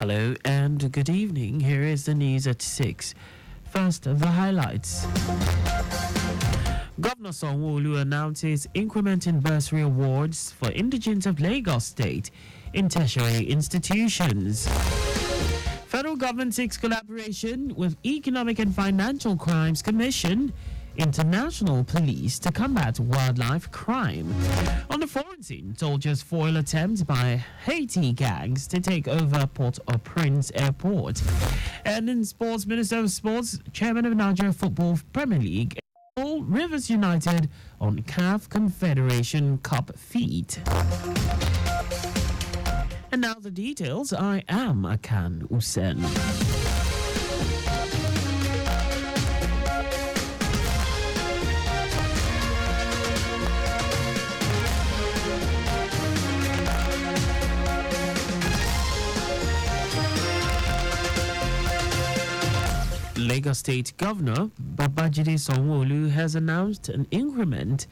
Hello and good evening. Here is the news at 6. First, the highlights. Governor Sanwo-Olu announces increment in bursary awards for indigents of Lagos State in tertiary institutions. Federal government seeks collaboration with Economic and Financial Crimes Commission, International Police to combat wildlife crime. On the foreign scene, soldiers foil attempts by Haiti gangs to take over Port-au-Prince Airport. And in sports, Minister of Sports, Chairman of Nigeria Football Premier League, all Rivers United on CAF Confederation Cup feat. And now the details. I am Akan Usen. Lagos State Governor Babajide Sanwo-Olu has announced an increment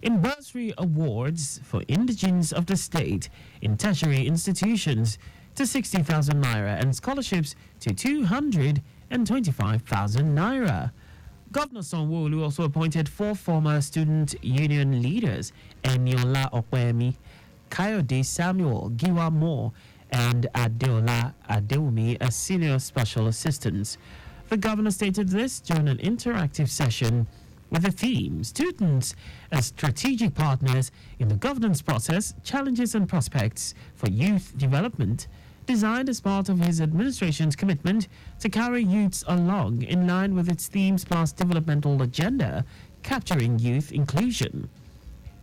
in bursary awards for indigents of the state in tertiary institutions to 60,000 naira and scholarships to 225,000 naira. Governor Sanwo-Olu also appointed 4 former student union leaders, Eniola Opemi, Kayode Samuel, Giwa Moore, and Adeola Adewumi as senior special assistants. The governor stated this during an interactive session with the theme Students as Strategic Partners in the Governance Process, Challenges and Prospects for Youth Development, designed as part of his administration's commitment to carry youths along in line with its Themes Plus developmental agenda, capturing youth inclusion.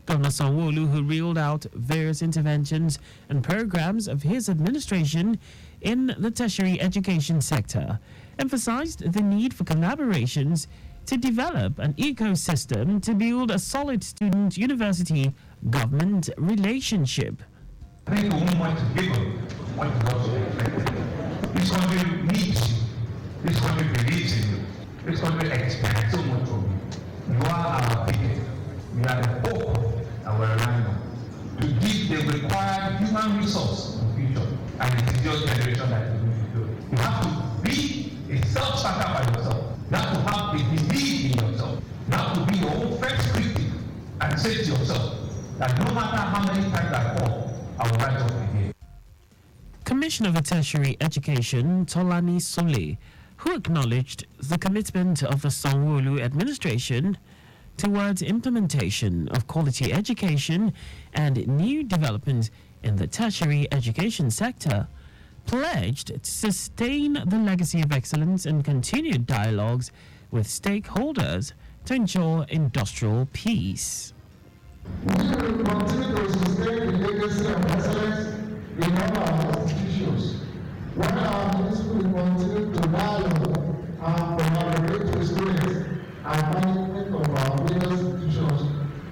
Governor Sanwo-Olu, who reeled out various interventions and programs of his administration in the tertiary education sector, emphasized the need for collaborations to develop an ecosystem to build a solid student-university-government relationship. I think the woman wants to give up what is also expected. This country needs you. This country believes in you. This country expects so much from you. You are our biggest. We are the hope and we're relying on to give the required human resource in the future and the indigenous generation that is going to do it. You have to be a self-starter by yourself. You have to have a belief in yourself. You have to be your own first critic and say to yourself that no matter how many times I fall, I will rise up again. Commissioner for Tertiary Education Tolani Sole, who acknowledged the commitment of the Sanwo-Olu administration towards implementation of quality education and new developments in the tertiary education sector, pledged to sustain the legacy of excellence and continued dialogues with stakeholders to ensure industrial peace. We will continue to sustain the legacy of excellence in all our institutions, while our ministry will continue to dialogue and collaborate with students and management of our various institutions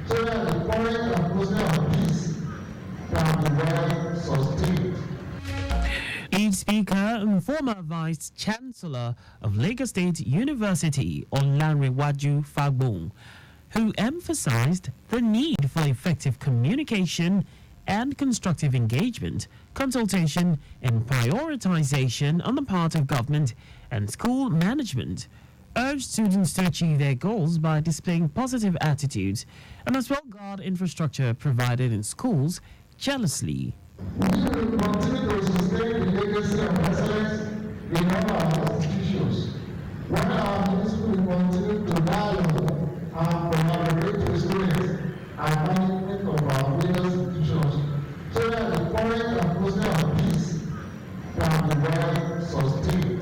so that the current atmosphere of peace can be well sustained. Lead speaker and former Vice Chancellor of Lagos State University, Olanrewaju Fagbon, who emphasized the need for effective communication and constructive engagement, consultation, and prioritization on the part of government and school management, urged students to achieve their goals by displaying positive attitudes and as well guard infrastructure provided in schools jealously. We will continue to sustain the legacy of excellence in all our institutions, while our ministry will continue to dialogue and collaborate with students and management of our various institutions so that the current atmosphere of peace can be well sustained.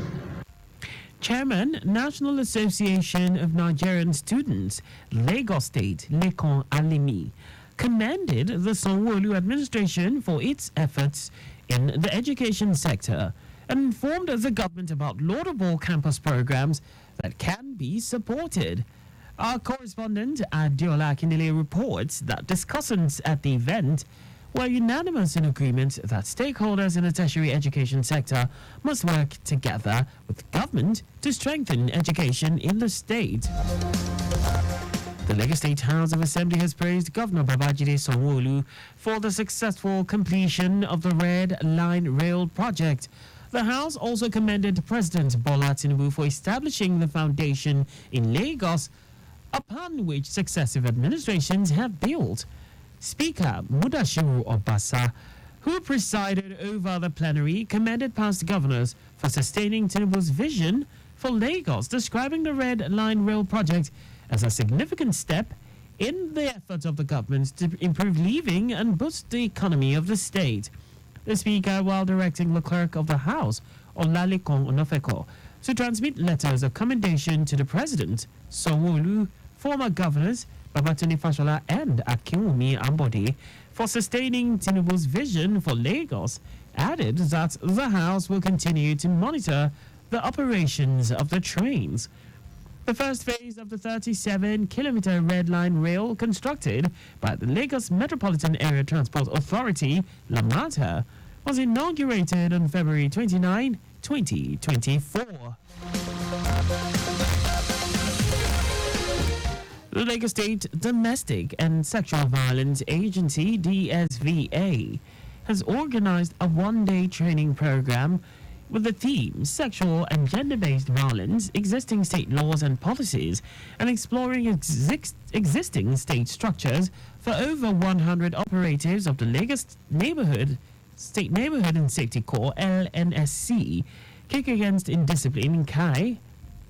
Chairman, National Association of Nigerian Students, Lagos State, Lekan Alimi, commended the Sanwo-Olu administration for its efforts in the education sector and informed the government about laudable campus programs that can be supported. Our correspondent Adeola Akinele reports that discussants at the event were unanimous in agreement that stakeholders in the tertiary education sector must work together with government to strengthen education in the state. The Lagos State House of Assembly has praised Governor Babajide Sanwo-Olu for the successful completion of the Red Line Rail project. The House also commended President Bola Tinubu for establishing the foundation in Lagos, upon which successive administrations have built. Speaker Mudashiru Obasa, who presided over the plenary, commended past governors for sustaining Tinubu's vision for Lagos, describing the Red Line Rail project as a significant step in the efforts of the government to improve living and boost the economy of the state. The Speaker, while directing the Clerk of the House, Olalekan Onofeko, to transmit letters of commendation to the President, Sanwo-Olu, former governors Babatunde Fashola and Akinwumi Ambode for sustaining Tinubu's vision for Lagos, added that the House will continue to monitor the operations of the trains. The first phase of the 37-kilometer Red Line Rail, constructed by the Lagos Metropolitan Area Transport Authority, LAMATA, was inaugurated on February 29, 2024. The Lagos State Domestic and Sexual Violence Agency, DSVA, has organized a one-day training program with the theme Sexual and Gender-Based Violence, Existing State Laws and Policies, and exploring existing state structures for over 100 operatives of the Lagos State Neighborhood and Safety Corps, LNSC, Kick Against Indiscipline, KAI,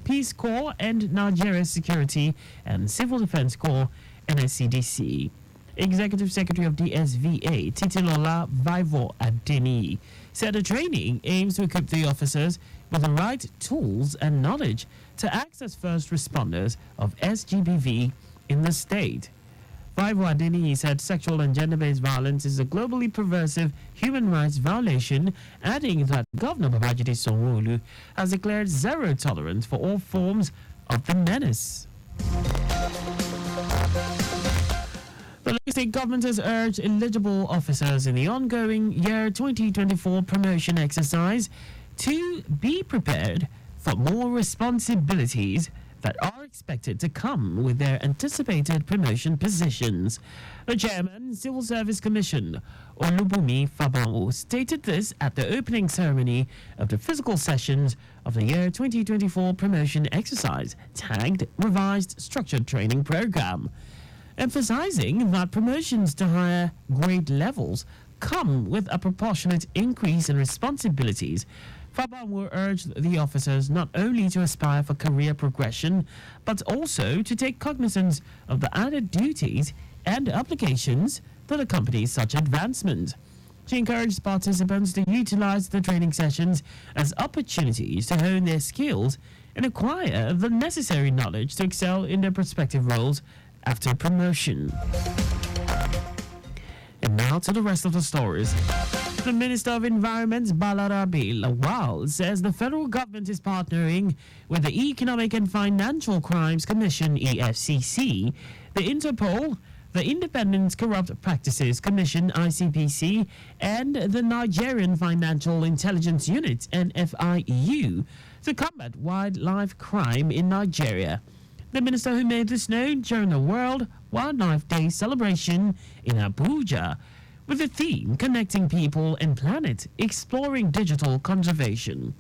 Peace Corps, and Nigeria Security and Civil Defense Corps, NSCDC. Executive Secretary of DSVA, Titilola Vaivo Adeni, said the training aims to equip the officers with the right tools and knowledge to act as first responders of SGBV in the state. Vaivo Adeni said sexual and gender-based violence is a globally pervasive human rights violation, adding that Governor Babajide Sanwo-Olu has declared zero tolerance for all forms of the menace. The Lagos State government has urged eligible officers in the ongoing year 2024 promotion exercise to be prepared for more responsibilities that are expected to come with their anticipated promotion positions. The chairman, Civil Service Commission, Olubunmi Fabanwo, stated this at the opening ceremony of the physical sessions of the year 2024 promotion exercise, tagged Revised Structured Training Program, emphasizing that promotions to higher grade levels come with a proportionate increase in responsibilities. Fabanwo urged the officers not only to aspire for career progression, but also to take cognizance of the added duties and obligations that accompany such advancement. She encouraged participants to utilize the training sessions as opportunities to hone their skills and acquire the necessary knowledge to excel in their prospective roles after promotion. And now to the rest of the stories. The Minister of Environment, Balarabe Lawal, says the federal government is partnering with the Economic and Financial Crimes Commission, EFCC, the Interpol, the Independent Corrupt Practices Commission, ICPC, and the Nigerian Financial Intelligence Unit, NFIU, to combat wildlife crime in Nigeria. The minister, who made this known during the World Wildlife Day celebration in Abuja, with the theme Connecting People and Planet, Exploring Digital Conservation.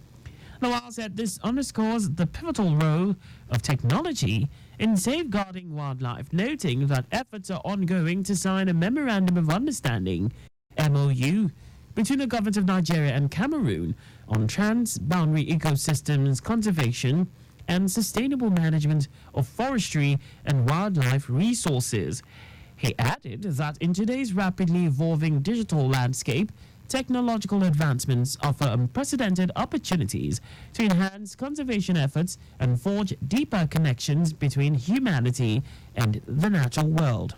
Lawal said this underscores the pivotal role of technology in safeguarding wildlife, noting that efforts are ongoing to sign a Memorandum of Understanding, MOU, between the government of Nigeria and Cameroon on trans-boundary ecosystems conservation and sustainable management of forestry and wildlife resources. He added that in today's rapidly evolving digital landscape, technological advancements offer unprecedented opportunities to enhance conservation efforts and forge deeper connections between humanity and the natural world.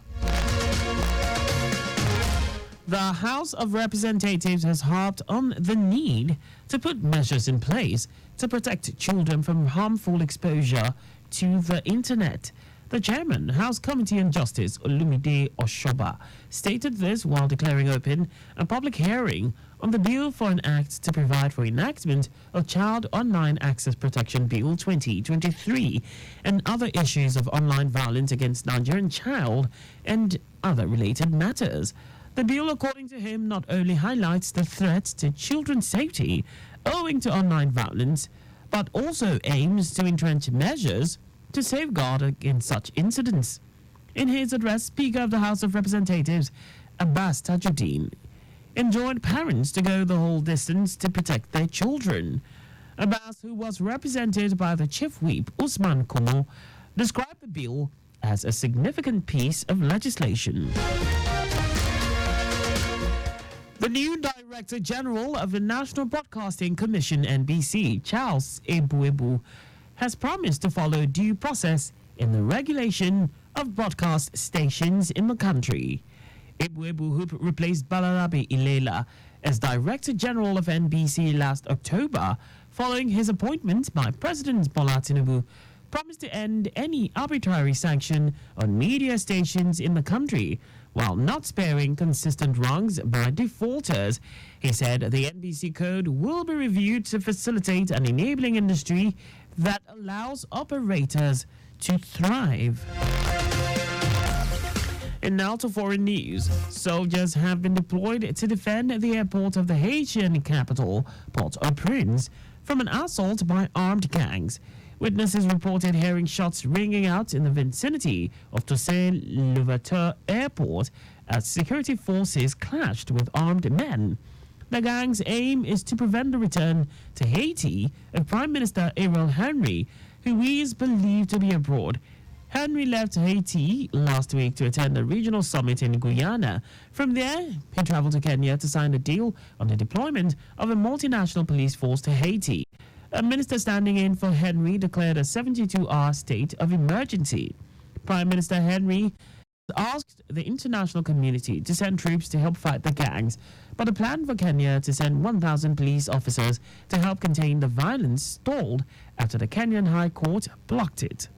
The House of Representatives has harped on the need to put measures in place to protect children from harmful exposure to the internet. The chairman, House Committee on Justice, Olumide Oshoba, stated this while declaring open a public hearing on the bill for an act to provide for enactment of Child Online Access Protection Bill 2023 and other issues of online violence against Nigerian child and other related matters. The bill, according to him, not only highlights the threat to children's safety owing to online violence, but also aims to entrench measures to safeguard against such incidents. In his address, Speaker of the House of Representatives, Abbas Tajuddin, enjoined parents to go the whole distance to protect their children. Abbas, who was represented by the Chief Whip, Usman Kumo, described the bill as a significant piece of legislation. The new Director General of the National Broadcasting Commission, NBC, Charles Ebuebu, has promised to follow due process in the regulation of broadcast stations in the country. Ebuebu, who replaced Balarabe Ilela as Director General of NBC last October, following his appointment by President Bola Tinubu, promised to end any arbitrary sanction on media stations in the country while not sparing consistent wrongs by defaulters. He said the NBC code will be reviewed to facilitate an enabling industry that allows operators to thrive. And now to foreign news. Soldiers have been deployed to defend the airport of the Haitian capital, Port-au-Prince, from an assault by armed gangs. Witnesses reported hearing shots ringing out in the vicinity of Toussaint Louverture Airport as security forces clashed with armed men. The gang's aim is to prevent the return to Haiti of Prime Minister Ariel Henry, who is believed to be abroad. Henry left Haiti last week to attend a regional summit in Guyana. From there, he traveled to Kenya to sign a deal on the deployment of a multinational police force to Haiti. A minister standing in for Henry declared a 72-hour state of emergency. Prime Minister Henry asked the international community to send troops to help fight the gangs, but a plan for Kenya to send 1,000 police officers to help contain the violence stalled after the Kenyan High Court blocked it.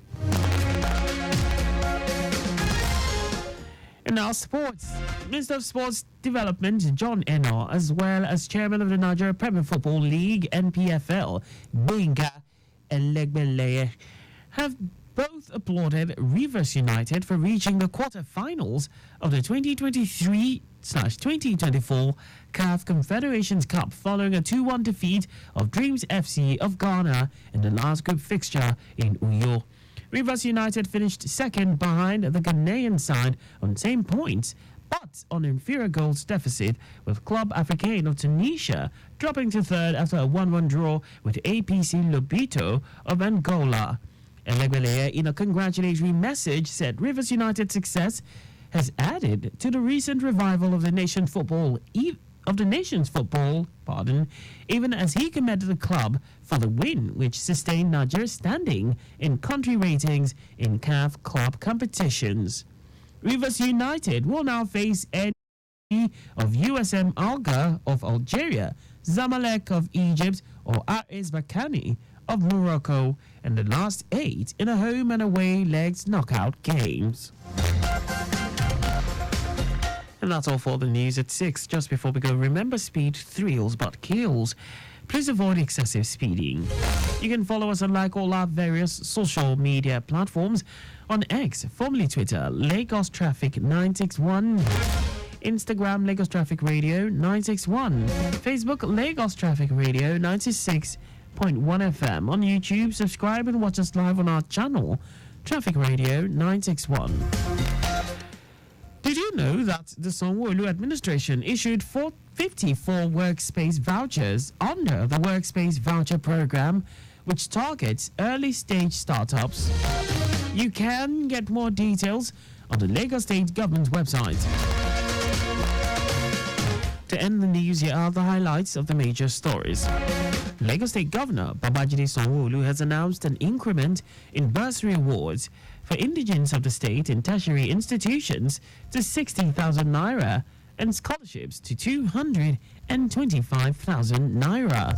And now sports. Minister of Sports Development John Eno, as well as Chairman of the Nigeria Premier Football League NPFL, Benga Elegbeleye, have both applauded Rivers United for reaching the quarter-finals of the 2023/2024 CAF Confederations Cup following a 2-1 defeat of Dreams FC of Ghana in the last group fixture in Uyo. Rivers United finished second behind the Ghanaian side on same points, but on inferior goals deficit, with Club Africain of Tunisia dropping to third after a 1-1 draw with APC Lobito of Angola. Elegbeleye, in a congratulatory message, said Rivers United's success has added to the recent revival of the nation's football, even as he commended the club for the win, which sustained Nigeria's standing in country ratings in CAF club competitions. Rivers United will now face NP of USM Alger of Algeria, Zamalek of Egypt, or RS Berkane of Morocco, and the last 8 in a home and away legs knockout games. And that's all for the news at 6. Just before we go, remember, speed thrills but kills. Please avoid excessive speeding. You can follow us on like all our various social media platforms on X, formerly Twitter, Lagos Traffic 961, Instagram, Lagos Traffic Radio 961, Facebook, Lagos Traffic Radio 96.1 FM. On YouTube, subscribe and watch us live on our channel, Traffic Radio 961. Did you know that the Sanwo-Olu administration issued 54 workspace vouchers under the Workspace Voucher Program, which targets early-stage startups? You can get more details on the Lagos State Government website. To end the news, here are the highlights of the major stories. Lagos State Governor Babajide Sanwo-Olu has announced an increment in bursary awards for indigents of the state in tertiary institutions to 60,000 naira and scholarships to 225,000 naira.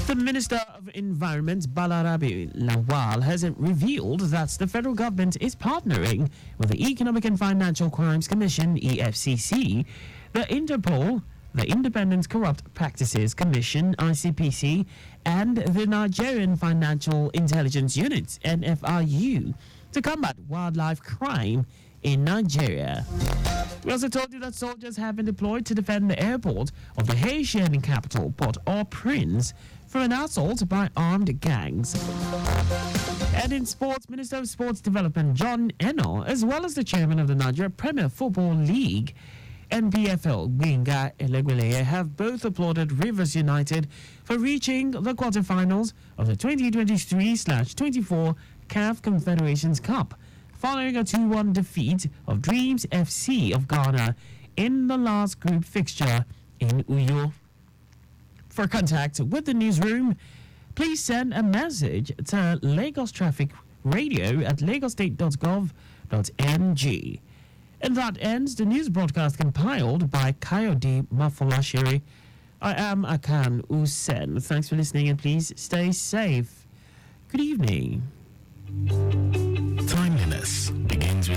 The Minister of Environment, Balarabe Lawal, has revealed that the federal government is partnering with the Economic and Financial Crimes Commission, EFCC, the Interpol, the Independent Corrupt Practices Commission, ICPC, and the Nigerian Financial Intelligence Unit, NFRU, to combat wildlife crime in Nigeria. We also told you that soldiers have been deployed to defend the airport of the Haitian capital, Port-au-Prince, from an assault by armed gangs. And in sports, Minister of Sports Development John Eno, as well as the chairman of the Nigeria Premier Football League, NPFL, Gbenga Elegbeleye, have both applauded Rivers United for reaching the quarterfinals of the 2023/24 CAF Confederations Cup, following a 2-1 defeat of Dreams FC of Ghana in the last group fixture in Uyo. For contact with the newsroom, please send a message to Lagos Traffic Radio at lagostate.gov.ng. And that ends the news broadcast compiled by Kayode Mafolashiri. I am Akan Usen. Thanks for listening and please stay safe. Good evening. Timeliness begins with